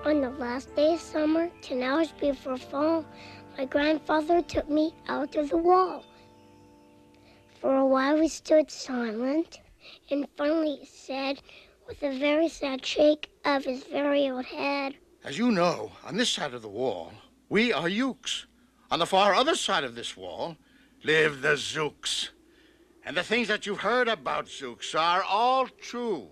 On the last day of summer, 10 hours before fall, my grandfather took me out to the wall. For a while we stood silent, and finally he said, with a very sad shake of his very old head, "As you know, on this side of the wall, we are Ukes. On the far other side of this wall live the Zooks. And the things that you've heard about Zooks are all true.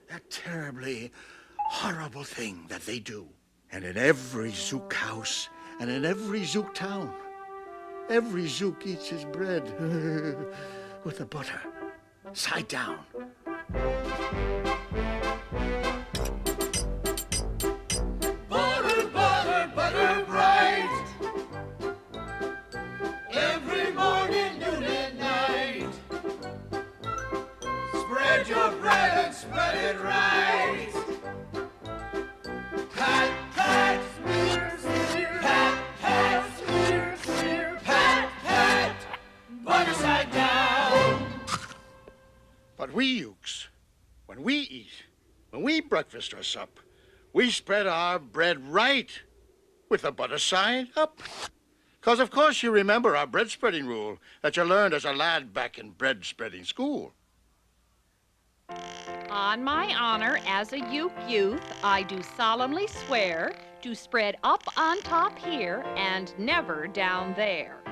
That terribly horrible thing that they do. And in every Zook house and in every Zook town, every Zook eats his bread with the butter side down." Butter, butter, butter bright. Every morning, noon and night. Spread your bread and spread it right. Pat, pat, smear, smear. Pat, pat, smear, smear. Pat, pat, butter side down. But we Ukes, when we eat, when we breakfast or sup, we spread our bread right with the butter side up. 'Cause of course you remember our bread spreading rule that you learned as a lad back in bread spreading school. On my honor as a Uke youth, I do solemnly swear to spread up on top here and never down there.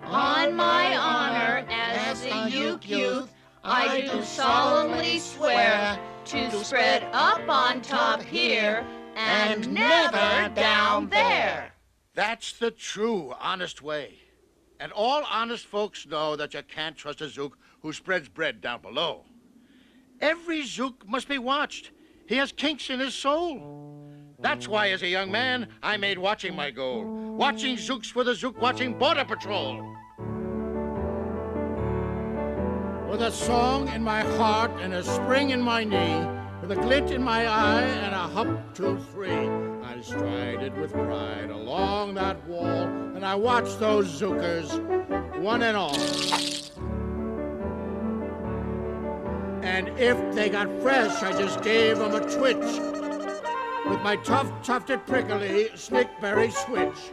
On my honor as a Uke youth, I do solemnly swear to spread up on top here and never down there. That's the true, honest way. And all honest folks know that you can't trust a Zook who spreads bread down below. Every Zook must be watched. He has kinks in his soul. That's why, as a young man, I made watching my goal. Watching Zooks for the Zook Watching Border Patrol. With a song in my heart and a spring in my knee, with a glint in my eye and a hop, 2, 3, I strided with pride along that wall, and I watched those Zookers, one and all. And if they got fresh, I just gave them a twitch with my tough, tufted, prickly snakeberry switch.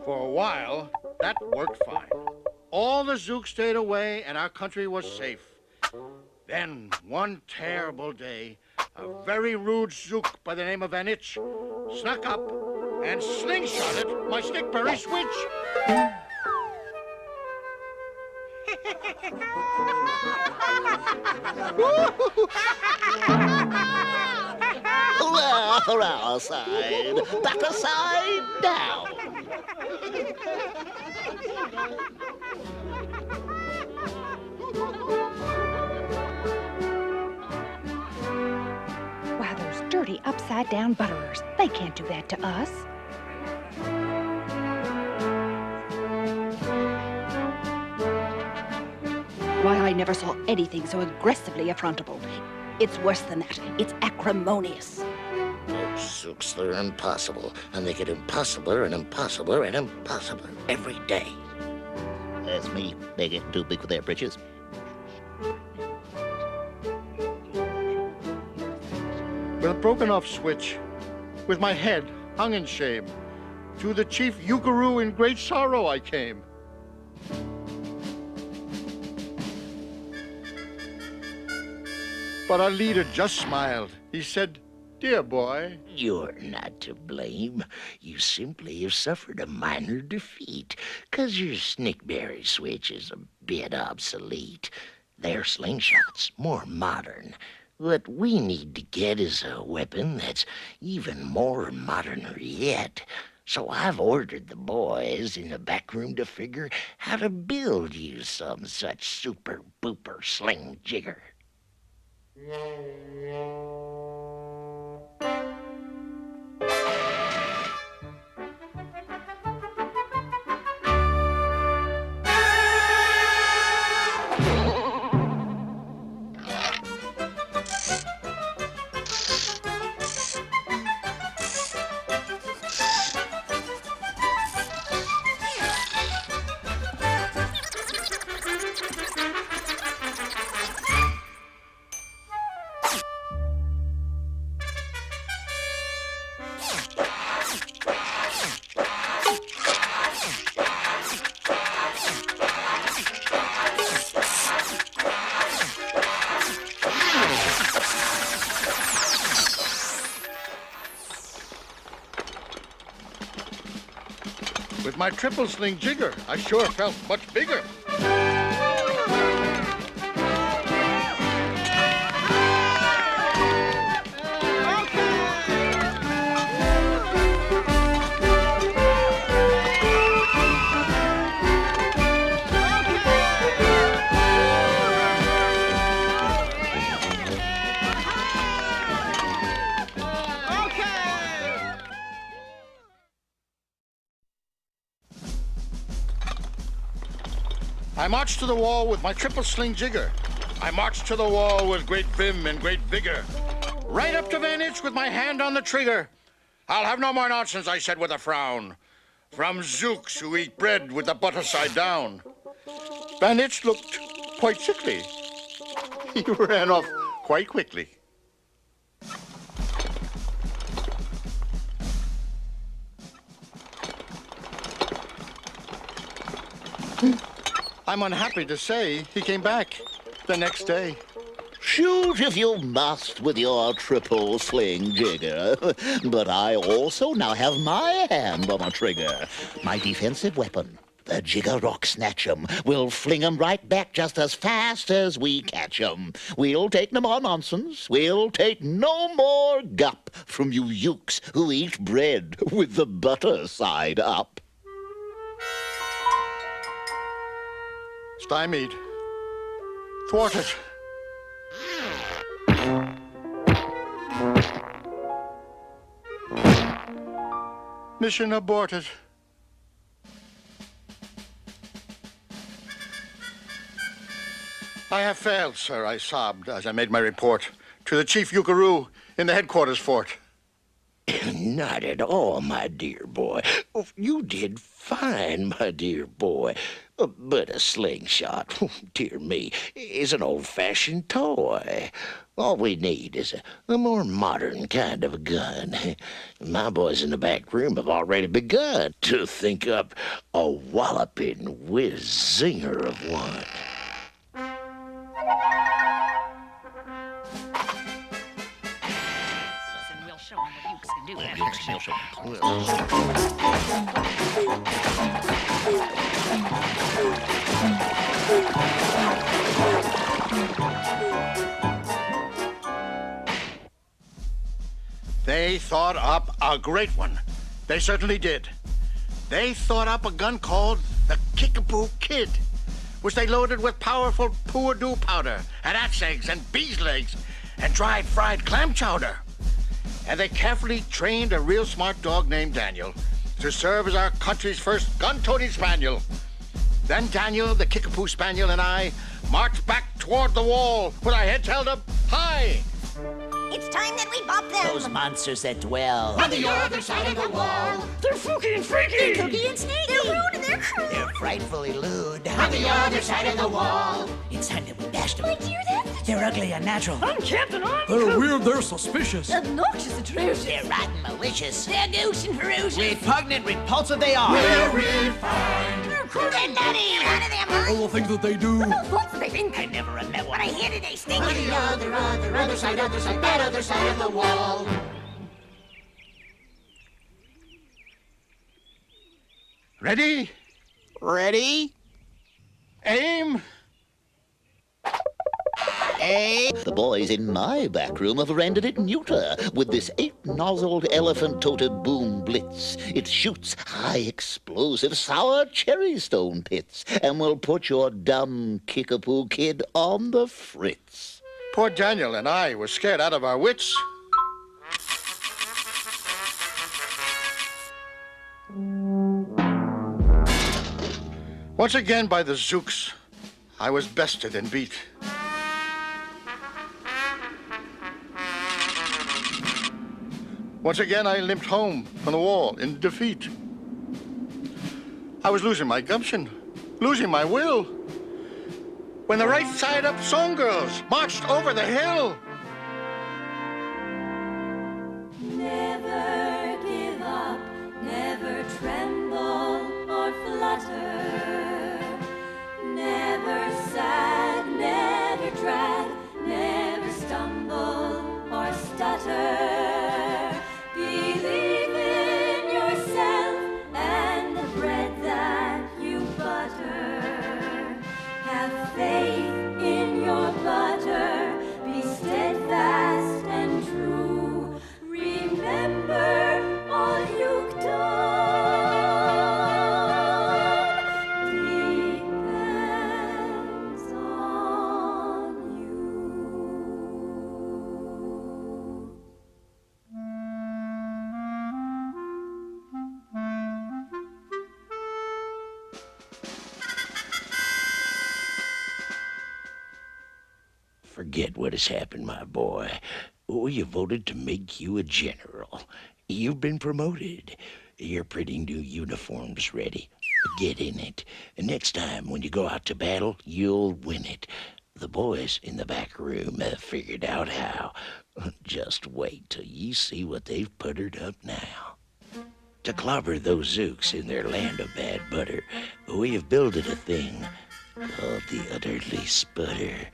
For a while, that worked fine. All the Zooks stayed away, and our country was safe. Then, one terrible day, a very rude Zook by the name of An Itch snuck up and slingshotted my snakeberry switch. Hurrah, side, butter side down. Why, those dirty upside-down butterers, they can't do that to us. Why, I never saw anything so aggressively affrontable. It's worse than that. It's acrimonious. Those Zooks, they're impossible, and they get impossibler and impossibler and impossibler every day. That's me. They get too big for their britches. With a broken off switch, with my head hung in shame, to the chief Ukaroo in great sorrow I came. But our leader just smiled. He said, "Dear boy, You're not to blame. You simply have suffered a minor defeat, 'cause your snakeberry switch is a bit obsolete. Their slingshot's more modern. What we need to get is a weapon that's even more moderner yet. So I've ordered the boys in the back room to figure how to build you some such super-booper sling jigger." with my triple sling jigger, I sure felt much bigger. I marched to the wall with my triple sling jigger. I marched to the wall with great vim and great vigor. Right up to Van Itch with my hand on the trigger. I'll have no more nonsense, I said with a frown. From Zooks who eat bread with the butter side down. Van Itch looked quite sickly. He ran off quite quickly. I'm unhappy to say he came back the next day. Shoot if you must with your triple sling jigger. But I also now have my hand on a trigger. My defensive weapon, the jigger rock snatch 'em. We'll fling 'em right back just as fast as we catch 'em. We'll take no more nonsense. We'll take no more gup from you ukes who eat bread with the butter side up. Stymied. Thwarted. Mission aborted. I have failed, sir, I sobbed as I made my report to the chief Ukaroo in the headquarters fort. Not at all, my dear boy. You did fine, my dear boy. But a slingshot, dear me, is an old-fashioned toy. All we need is a more modern kind of a gun. My boys in the back room have already begun to think up a walloping whiz-zinger of one. Listen, we'll show them what Ukes can do. They thought up a great one. They certainly did. They thought up a gun called the Kickapoo Kid, which they loaded with powerful Poo-a-Doo powder and axe eggs and bees' legs and dried fried clam chowder. And they carefully trained a real smart dog named Daniel to serve as our country's first gun-toting spaniel. Then Daniel, the Kickapoo Spaniel, and I marched back toward the wall with our heads held up high. It's time that we bop them. Those monsters that dwell On the other side of the wall. They're fooky and freaky. They're cookie and sneaky. They're rude and they're cruel. They're frightfully lewd. On the other side of the wall. It's time that we bashed them. My dear, that's... They're ugly, unnatural. I'm Captain Arm. They're weird, they're suspicious. Obnoxious, atrocious. They're rotten, malicious. They're gauche and ferocious. Repugnant, repulsive they are. We're refined. They're cruel and nutty. None of them are. All the things that they do. What's they think? I never met one. What I hear today stinks. On the other side, that other side of the wall. Ready? Ready? Aim. The boys in my back room have rendered it neuter with this 8-nozzled elephant-toted boom blitz. It shoots high explosive sour cherry stone pits and will put your dumb Kickapoo Kid on the fritz. Poor Daniel and I were scared out of our wits. Once again by the Zooks, I was bested and beat. Once again, I limped home from the wall in defeat. I was losing my gumption, losing my will, when the right side up song girls marched over the hill. Never give up, never tremble or flutter, never sad, never drag, never stumble or stutter. Believe in yourself and the bread forget what has happened, my boy. We have voted to make you a general. You've been promoted. Your pretty new uniform's ready. Get in it. Next time when you go out to battle, you'll win it. The boys in the back room have figured out how. Just wait till you see what they've puttered up now. To clobber those Zooks in their land of bad butter, we have builded a thing called the Utterly Sputter.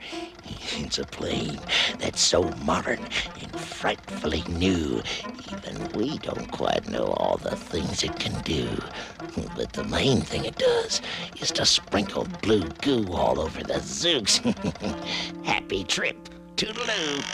It's a plane that's so modern and frightfully new, even we don't quite know all the things it can do. But the main thing it does is to sprinkle blue goo all over the Zooks. Happy trip, toodaloo.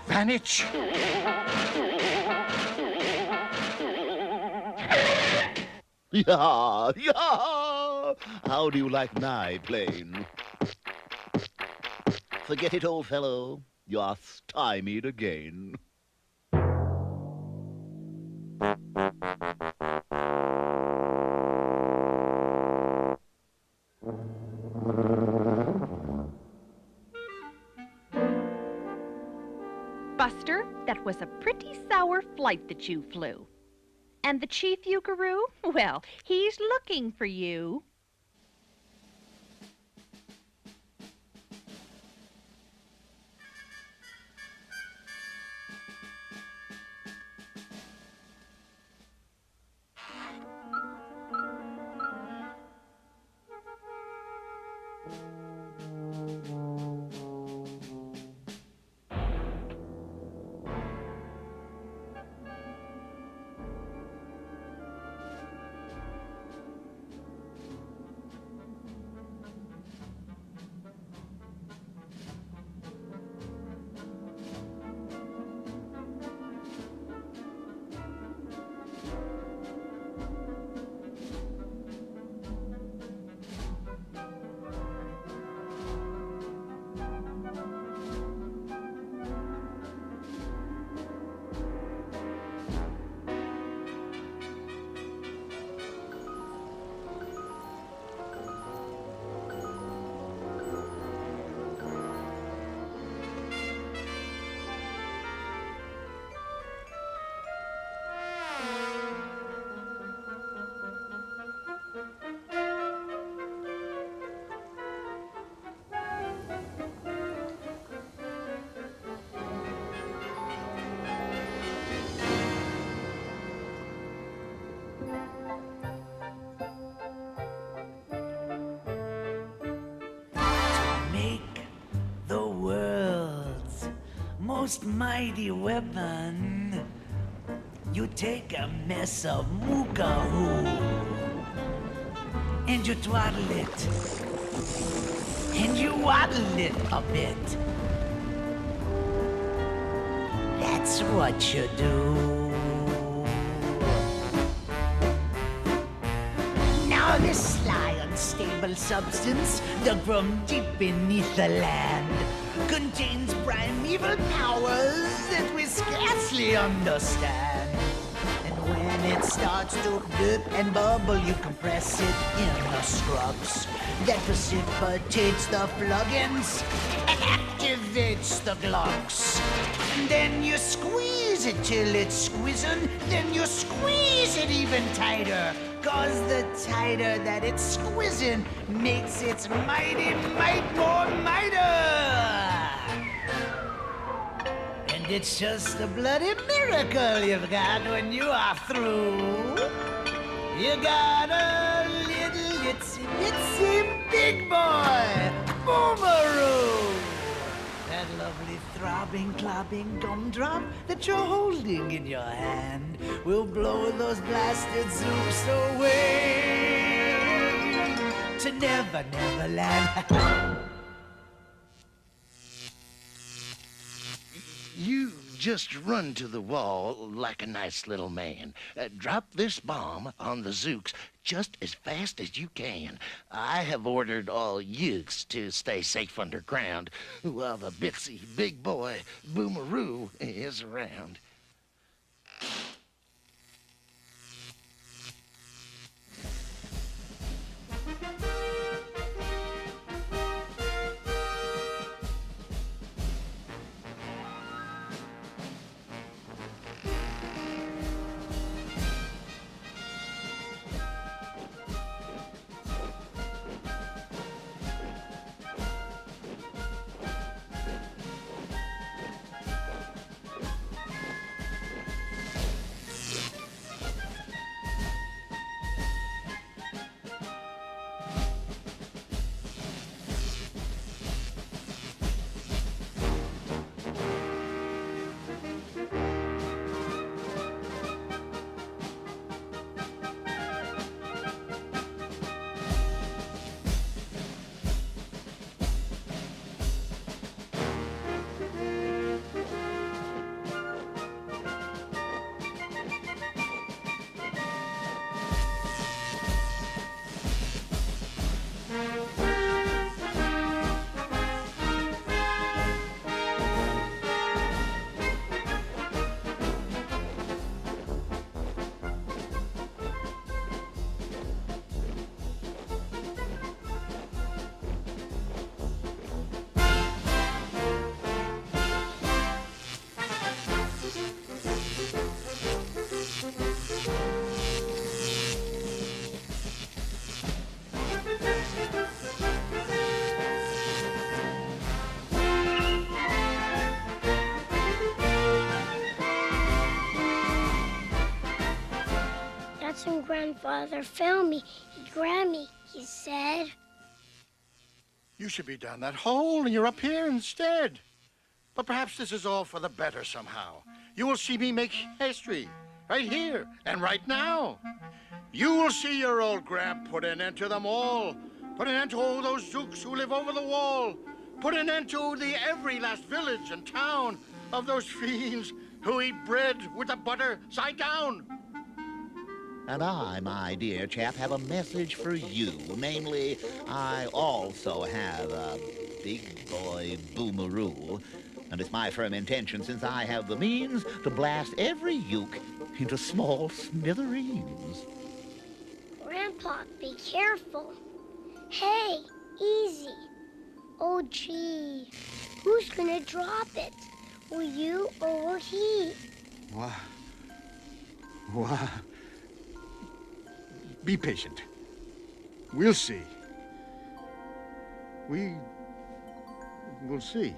Vanich? Yeah, yeah. How do you like my plane? Forget it, old fellow. You are stymied again. Buster, that was a pretty sour flight that you flew. And the chief Yukaroo? Well, he's looking for you. most mighty weapon. You take a mess of mookahoo and you twaddle it, and you waddle it a bit. That's what you do. Now this sly, unstable substance, dug from deep beneath the land, contains primeval powers that we scarcely understand. And when it starts to dip and bubble, you compress it in the scrubs that precipitates the plugins and activates the glocks. And then you squeeze it till it's squeezing, then you squeeze it even tighter, 'cause the tighter that it's squeezing makes its mighty might more mightier. And it's just a bloody miracle you've got when you are through. You got a little itsy big boy, Boomeroo. That lovely throbbing, clobbing gumdrop that you're holding in your hand will blow those blasted zoops away to Never, Never Land. You just run to the wall like a nice little man. Drop this bomb on the Zooks just as fast as you can. I have ordered all youths to stay safe underground while the bitsy big boy Boomeroo is around. When Grandfather found me, he grabbed me. He said, You should be down that hole, and you're up here instead. But perhaps this is all for the better somehow. You will see me make history, right here and right now. You will see your old Grand put an end to them all. Put an end to all those Zooks who live over the wall. Put an end to the every last village and town of those fiends who eat bread with the butter side down. And I, my dear chap, have a message for you. Namely, I also have a big boy Boomeroo. And it's my firm intention, since I have the means, to blast every uke into small smithereens. Grandpa, be careful. Hey, easy. Oh, gee. Who's gonna drop it? Will you or will he? What? Be patient. We'll see. We will see.